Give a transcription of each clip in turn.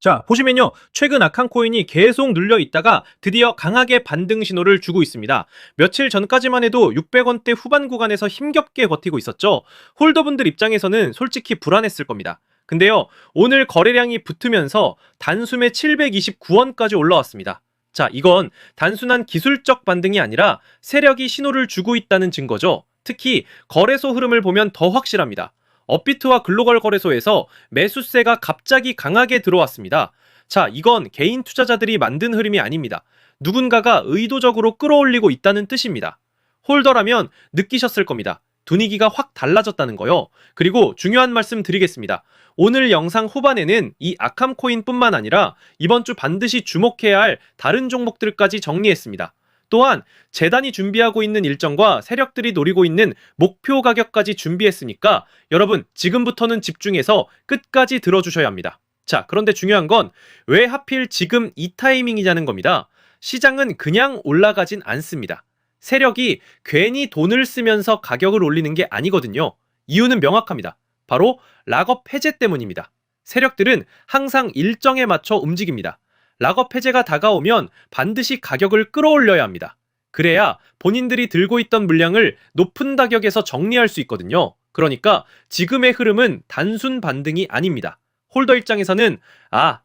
자, 보시면요. 최근 아칸코인이 계속 눌려 있다가 드디어 강하게 반등 신호를 주고 있습니다. 며칠 전까지만 해도 600원대 후반 구간에서 힘겹게 버티고 있었죠. 홀더분들 입장에서는 솔직히 불안했을 겁니다. 근데요, 오늘 거래량이 붙으면서 단숨에 729원까지 올라왔습니다. 자, 이건 단순한 기술적 반등이 아니라 세력이 신호를 주고 있다는 증거죠. 특히 거래소 흐름을 보면 더 확실합니다. 업비트와 글로벌 거래소에서 매수세가 갑자기 강하게 들어왔습니다. 자, 이건 개인 투자자들이 만든 흐름이 아닙니다. 누군가가 의도적으로 끌어올리고 있다는 뜻입니다. 홀더라면 느끼셨을 겁니다. 분위기가 확 달라졌다는 거요. 그리고 중요한 말씀 드리겠습니다. 오늘 영상 후반에는 이 아캄코인뿐만 아니라 이번 주 반드시 주목해야 할 다른 종목들까지 정리했습니다. 또한 재단이 준비하고 있는 일정과 세력들이 노리고 있는 목표 가격까지 준비했으니까 여러분 지금부터는 집중해서 끝까지 들어주셔야 합니다. 자, 그런데 중요한 건 왜 하필 지금 이 타이밍이냐는 겁니다. 시장은 그냥 올라가진 않습니다. 세력이 괜히 돈을 쓰면서 가격을 올리는 게 아니거든요. 이유는 명확합니다. 바로 락업 해제 때문입니다. 세력들은 항상 일정에 맞춰 움직입니다. 락업 해제가 다가오면 반드시 가격을 끌어올려야 합니다. 그래야 본인들이 들고 있던 물량을 높은 가격에서 정리할 수 있거든요. 그러니까 지금의 흐름은 단순 반등이 아닙니다. 홀더 입장에서는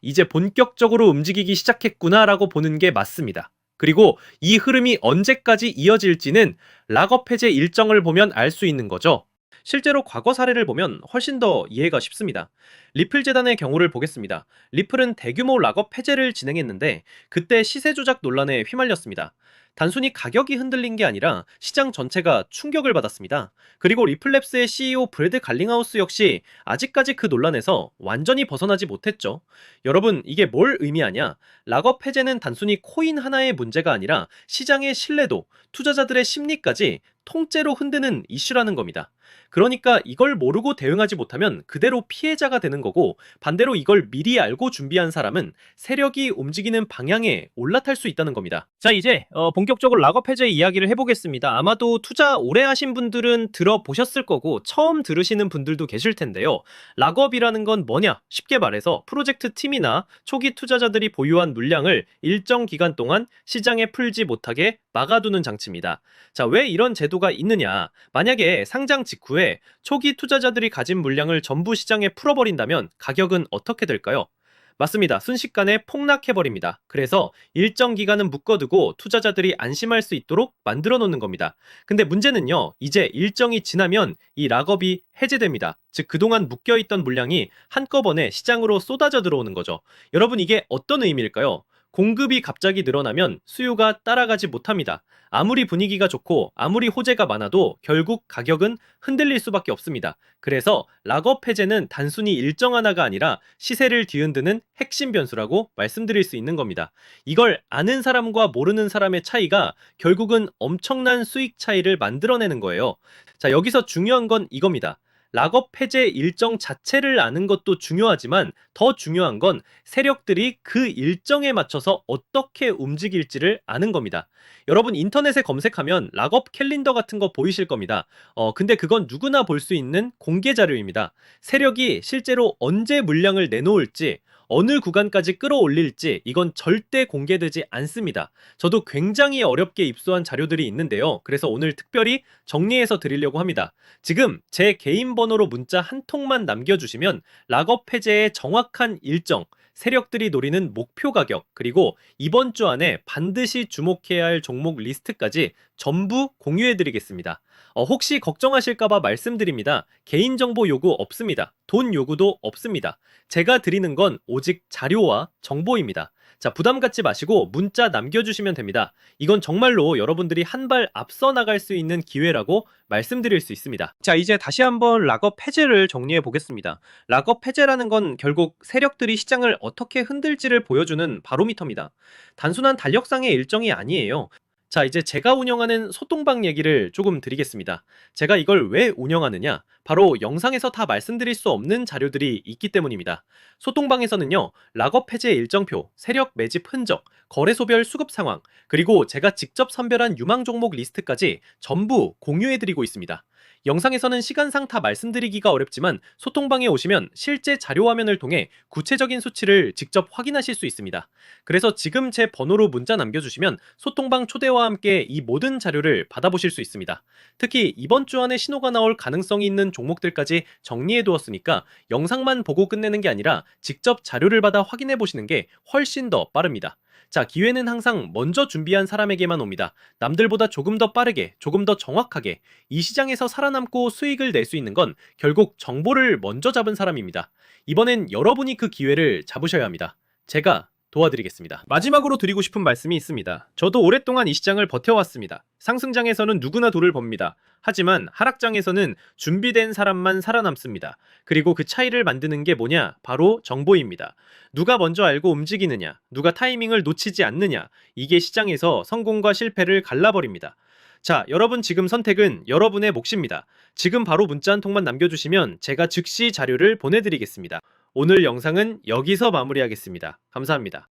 이제 본격적으로 움직이기 시작했구나라고 보는 게 맞습니다. 그리고 이 흐름이 언제까지 이어질지는 락업 해제 일정을 보면 알 수 있는 거죠. 실제로 과거 사례를 보면 훨씬 더 이해가 쉽습니다. 리플 재단의 경우를 보겠습니다. 리플은 대규모 락업 해제를 진행했는데 그때 시세 조작 논란에 휘말렸습니다. 단순히 가격이 흔들린 게 아니라 시장 전체가 충격을 받았습니다. 그리고 리플랩스의 CEO 브래드 갈링하우스 역시 아직까지 그 논란에서 완전히 벗어나지 못했죠. 여러분, 이게 뭘 의미하냐? 락업 해제는 단순히 코인 하나의 문제가 아니라 시장의 신뢰도, 투자자들의 심리까지 통째로 흔드는 이슈라는 겁니다. 그러니까 이걸 모르고 대응하지 못하면 그대로 피해자가 되는 거고, 반대로 이걸 미리 알고 준비한 사람은 세력이 움직이는 방향에 올라탈 수 있다는 겁니다. 자, 이제 본격적으로 락업 해제 이야기를 해보겠습니다. 아마도 투자 오래 하신 분들은 들어보셨을 거고 처음 들으시는 분들도 계실 텐데요. 락업이라는 건 뭐냐? 쉽게 말해서 프로젝트 팀이나 초기 투자자들이 보유한 물량을 일정 기간 동안 시장에 풀지 못하게 막아두는 장치입니다. 자, 왜 이런 제도가 있느냐? 만약에 상장 직후에 초기 투자자들이 가진 물량을 전부 시장에 풀어버린다면 가격은 어떻게 될까요? 맞습니다. 순식간에 폭락해버립니다. 그래서 일정 기간은 묶어두고 투자자들이 안심할 수 있도록 만들어 놓는 겁니다. 근데 문제는요, 이제 일정이 지나면 이 락업이 해제됩니다. 즉, 그동안 묶여있던 물량이 한꺼번에 시장으로 쏟아져 들어오는 거죠. 여러분, 이게 어떤 의미일까요? 공급이 갑자기 늘어나면 수요가 따라가지 못합니다. 아무리 분위기가 좋고 아무리 호재가 많아도 결국 가격은 흔들릴 수밖에 없습니다. 그래서 락업 해제는 단순히 일정 하나가 아니라 시세를 뒤흔드는 핵심 변수라고 말씀드릴 수 있는 겁니다. 이걸 아는 사람과 모르는 사람의 차이가 결국은 엄청난 수익 차이를 만들어내는 거예요. 자, 여기서 중요한 건 이겁니다. 락업 해제 일정 자체를 아는 것도 중요하지만 더 중요한 건 세력들이 그 일정에 맞춰서 어떻게 움직일지를 아는 겁니다. 여러분, 인터넷에 검색하면 락업 캘린더 같은 거 보이실 겁니다. 근데 그건 누구나 볼 수 있는 공개 자료입니다. 세력이 실제로 언제 물량을 내놓을지, 어느 구간까지 끌어올릴지 이건 절대 공개되지 않습니다. 저도 굉장히 어렵게 입수한 자료들이 있는데요. 그래서 오늘 특별히 정리해서 드리려고 합니다. 지금 제 개인 번호로 문자 한 통만 남겨주시면 락업 해제의 정확한 일정, 세력들이 노리는 목표 가격, 그리고 이번 주 안에 반드시 주목해야 할 종목 리스트까지 전부 공유해드리겠습니다. 혹시 걱정하실까봐 말씀드립니다. 개인정보 요구 없습니다. 돈 요구도 없습니다. 제가 드리는 건 오직 자료와 정보입니다. 자, 부담 갖지 마시고 문자 남겨주시면 됩니다. 이건 정말로 여러분들이 한 발 앞서 나갈 수 있는 기회라고 말씀드릴 수 있습니다. 자, 이제 다시 한번 락업 해제를 정리해 보겠습니다. 락업 해제라는 건 결국 세력들이 시장을 어떻게 흔들지를 보여주는 바로미터입니다. 단순한 달력상의 일정이 아니에요. 자, 이제 제가 운영하는 소통방 얘기를 조금 드리겠습니다. 제가 이걸 왜 운영하느냐? 바로 영상에서 다 말씀드릴 수 없는 자료들이 있기 때문입니다. 소통방에서는요, 락업 해제 일정표, 세력 매집 흔적, 거래소별 수급 상황, 그리고 제가 직접 선별한 유망 종목 리스트까지 전부 공유해드리고 있습니다. 영상에서는 시간상 다 말씀드리기가 어렵지만 소통방에 오시면 실제 자료 화면을 통해 구체적인 수치를 직접 확인하실 수 있습니다. 그래서 지금 제 번호로 문자 남겨주시면 소통방 초대와 함께 이 모든 자료를 받아보실 수 있습니다. 특히 이번 주 안에 신호가 나올 가능성이 있는 종목들까지 정리해 두었으니까 영상만 보고 끝내는 게 아니라 직접 자료를 받아 확인해 보시는 게 훨씬 더 빠릅니다. 자, 기회는 항상 먼저 준비한 사람에게만 옵니다. 남들보다 조금 더 빠르게, 조금 더 정확하게 이 시장에서 살아남고 수익을 낼 수 있는 건 결국 정보를 먼저 잡은 사람입니다. 이번엔 여러분이 그 기회를 잡으셔야 합니다. 제가 도와드리겠습니다. 마지막으로 드리고 싶은 말씀이 있습니다. 저도 오랫동안 이 시장을 버텨왔습니다. 상승장에서는 누구나 돈을 법니다. 하지만 하락장에서는 준비된 사람만 살아남습니다. 그리고 그 차이를 만드는 게 뭐냐? 바로 정보입니다. 누가 먼저 알고 움직이느냐, 누가 타이밍을 놓치지 않느냐, 이게 시장에서 성공과 실패를 갈라버립니다. 자, 여러분 지금 선택은 여러분의 몫입니다. 지금 바로 문자 한 통만 남겨주시면 제가 즉시 자료를 보내드리겠습니다. 오늘 영상은 여기서 마무리하겠습니다. 감사합니다.